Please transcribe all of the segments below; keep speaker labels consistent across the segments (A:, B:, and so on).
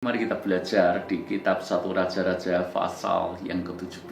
A: Mari kita belajar di kitab 1 Raja-Raja pasal yang ke-17.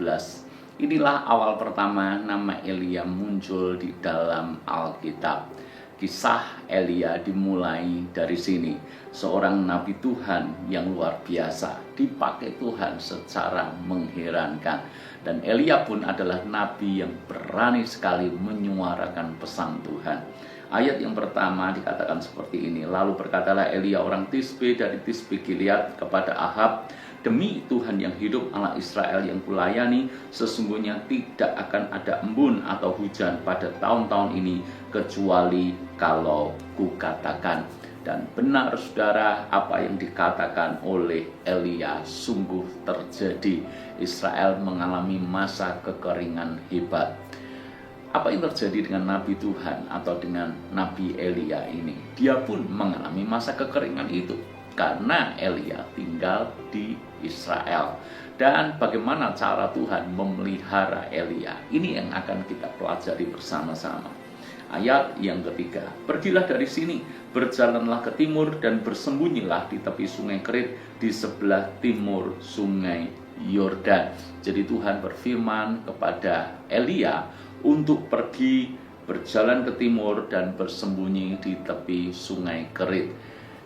A: Inilah awal pertama nama Elia muncul di dalam Alkitab. Kisah Elia dimulai dari sini. Seorang nabi Tuhan yang luar biasa, dipakai Tuhan secara mengherankan. Dan Elia pun adalah nabi yang berani sekali menyuarakan pesan Tuhan. Ayat yang pertama dikatakan seperti ini. Lalu berkatalah Elia orang Tisbe dari Tisbe Gilead kepada Ahab, demi Tuhan yang hidup Allah Israel yang kulayani, sesungguhnya tidak akan ada embun atau hujan pada tahun-tahun ini, kecuali kalau kukatakan. Dan benar saudara, apa yang dikatakan oleh Elia sungguh terjadi. Israel mengalami masa kekeringan hebat. Apa yang terjadi dengan Nabi Tuhan atau dengan Nabi Elia ini? Dia pun mengalami masa kekeringan itu karena Elia tinggal di Israel. Dan bagaimana cara Tuhan memelihara Elia? Ini yang akan kita pelajari bersama-sama. Ayat yang ketiga, pergilah dari sini, berjalanlah ke timur dan bersembunyilah di tepi sungai Kerit di sebelah timur sungai Yordan. Jadi Tuhan berfirman kepada Elia untuk pergi berjalan ke timur dan bersembunyi di tepi sungai Kerit.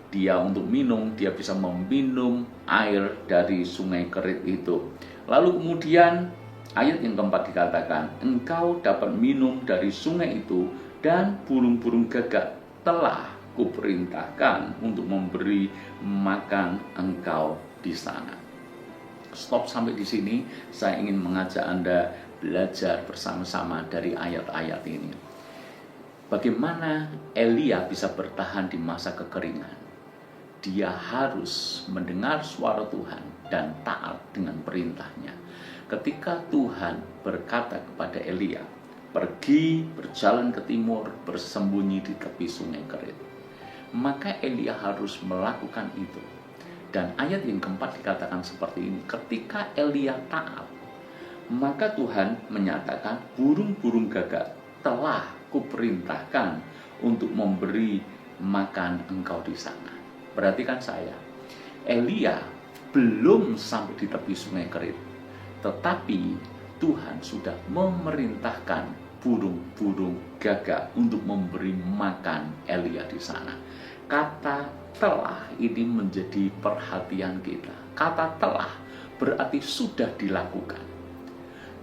A: Dia untuk minum, dia bisa meminum air dari sungai Kerit itu. Lalu kemudian ayat yang keempat dikatakan, engkau dapat minum dari sungai itu dan burung-burung gagak telah kuperintahkan untuk memberi makan engkau di sana. Stop sampai di sini. Saya ingin mengajak Anda belajar bersama-sama dari ayat-ayat ini. Bagaimana Elia bisa bertahan di masa kekeringan? Dia harus mendengar suara Tuhan dan taat dengan perintahnya. Ketika Tuhan berkata kepada Elia, pergi berjalan ke timur, bersembunyi di tepi sungai Kerit, maka Elia harus melakukan itu. Dan ayat yang keempat dikatakan seperti ini, ketika Elia taat, maka Tuhan menyatakan burung-burung gagak telah kuperintahkan untuk memberi makan engkau di sana. Perhatikan saya, Elia belum sampai di tepi sungai Kerit, tetapi Tuhan sudah memerintahkan burung-burung gagak untuk memberi makan Elia di sana. Kata telah ini menjadi perhatian kita. Kata telah berarti sudah dilakukan.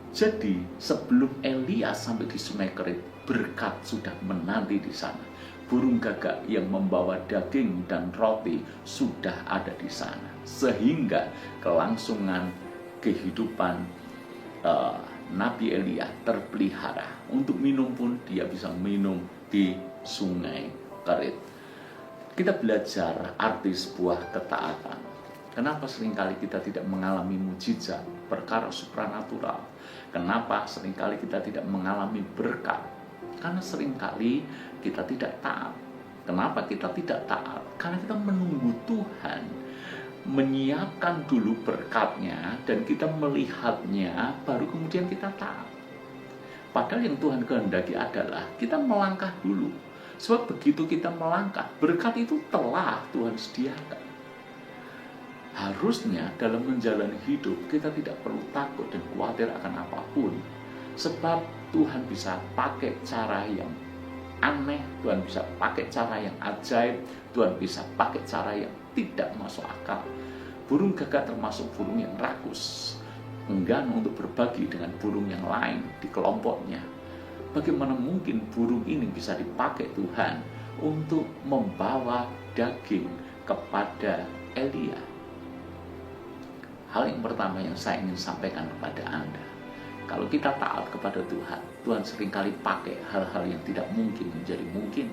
A: Jadi sebelum Elia sampai di sungai Kerit, berkat sudah menanti di sana. Burung gagak yang membawa daging dan roti sudah ada di sana. Sehingga kelangsungan kehidupan Nabi Elia terpelihara. Untuk minum pun dia bisa minum di sungai Kerit. Kita belajar arti sebuah ketaatan. Kenapa seringkali kita tidak mengalami mujizat, perkara supranatural? Kenapa seringkali kita tidak mengalami berkat? Karena seringkali kita tidak taat. Kenapa kita tidak taat? Karena kita menunggu Tuhan menyiapkan dulu berkatnya dan kita melihatnya, baru kemudian kita taat. Padahal yang Tuhan kehendaki adalah kita melangkah dulu. Sebab begitu kita melangkah, berkat itu telah Tuhan sediakan. Harusnya dalam menjalani hidup kita tidak perlu takut dan khawatir akan apapun. Sebab Tuhan bisa pakai cara yang aneh, Tuhan bisa pakai cara yang ajaib, Tuhan bisa pakai cara yang tidak masuk akal. Burung gagak termasuk burung yang rakus, enggan untuk berbagi dengan burung yang lain di kelompoknya. Bagaimana mungkin burung ini bisa dipakai Tuhan untuk membawa daging kepada Elia? Hal yang pertama yang saya ingin sampaikan kepada Anda, kalau kita taat kepada Tuhan, Tuhan seringkali pakai hal-hal yang tidak mungkin menjadi mungkin.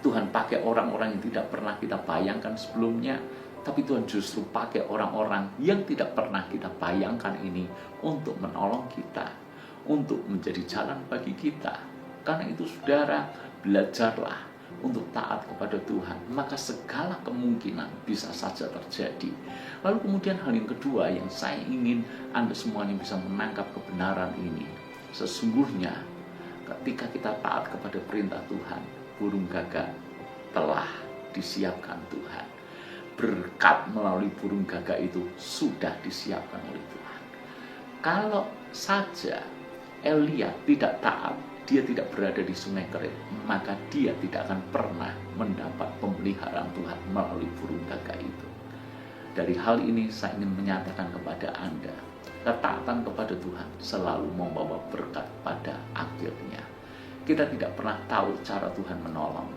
A: Tuhan pakai orang-orang yang tidak pernah kita bayangkan sebelumnya, tapi Tuhan justru pakai orang-orang yang tidak pernah kita bayangkan ini untuk menolong kita, untuk menjadi jalan bagi kita. Karena itu saudara, belajarlah untuk taat kepada Tuhan, maka segala kemungkinan bisa saja terjadi. Lalu kemudian hal yang kedua yang saya ingin Anda semuanya bisa menangkap kebenaran ini. Sesungguhnya ketika kita taat kepada perintah Tuhan, burung gagak telah disiapkan Tuhan. berkat melalui burung gagak itu sudah disiapkan oleh Tuhan. Kalau saja Elia tidak taat, dia tidak berada di sungai Kerit, maka dia tidak akan pernah mendapat pemeliharaan Tuhan melalui burung gagak itu. Dari hal ini saya ingin menyatakan kepada Anda, ketaatan kepada Tuhan selalu membawa berkat pada akhirnya. Kita tidak pernah tahu cara Tuhan menolong,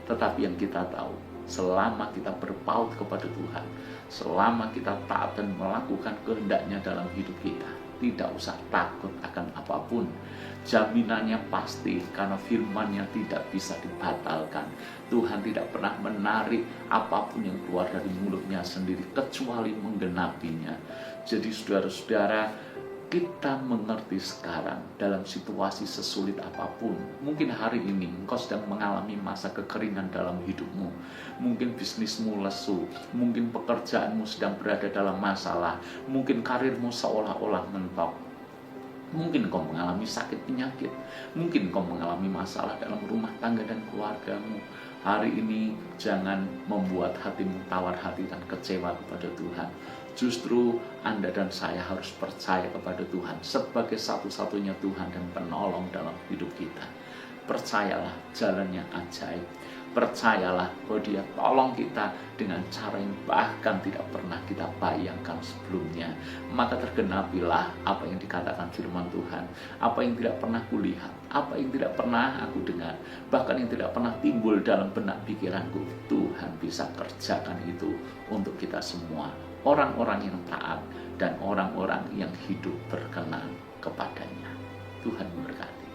A: tetapi yang kita tahu, selama kita berpaut kepada Tuhan, selama kita taat dan melakukan kehendaknya dalam hidup kita, tidak usah takut akan apapun. Jaminannya pasti, karena firman-Nya tidak bisa dibatalkan. Tuhan tidak pernah menarik apapun yang keluar dari mulut-Nya sendiri, kecuali menggenapinya. Jadi saudara-saudara, kita mengerti sekarang dalam situasi sesulit apapun. Mungkin hari ini engkau sedang mengalami masa kekeringan dalam hidupmu. Mungkin bisnismu lesu, mungkin pekerjaanmu sedang berada dalam masalah, mungkin karirmu seolah-olah mentok. Mungkin kau mengalami sakit penyakit, mungkin kau mengalami masalah dalam rumah tangga dan keluargamu. Hari ini jangan membuat hatimu tawar hati dan kecewa kepada Tuhan. Justru Anda dan saya harus percaya kepada Tuhan sebagai satu-satunya Tuhan dan penolong dalam hidup kita. Percayalah, jalannya ajaib. Percayalah bahwa Dia tolong kita dengan cara yang bahkan tidak pernah kita bayangkan sebelumnya. Maka tergenapilah apa yang dikatakan firman Tuhan. Apa yang tidak pernah kulihat, apa yang tidak pernah aku dengar, bahkan yang tidak pernah timbul dalam benak pikiranku, Tuhan bisa kerjakan itu untuk kita semua. Orang-orang yang taat dan orang-orang yang hidup berkenan kepadanya. Tuhan memberkati.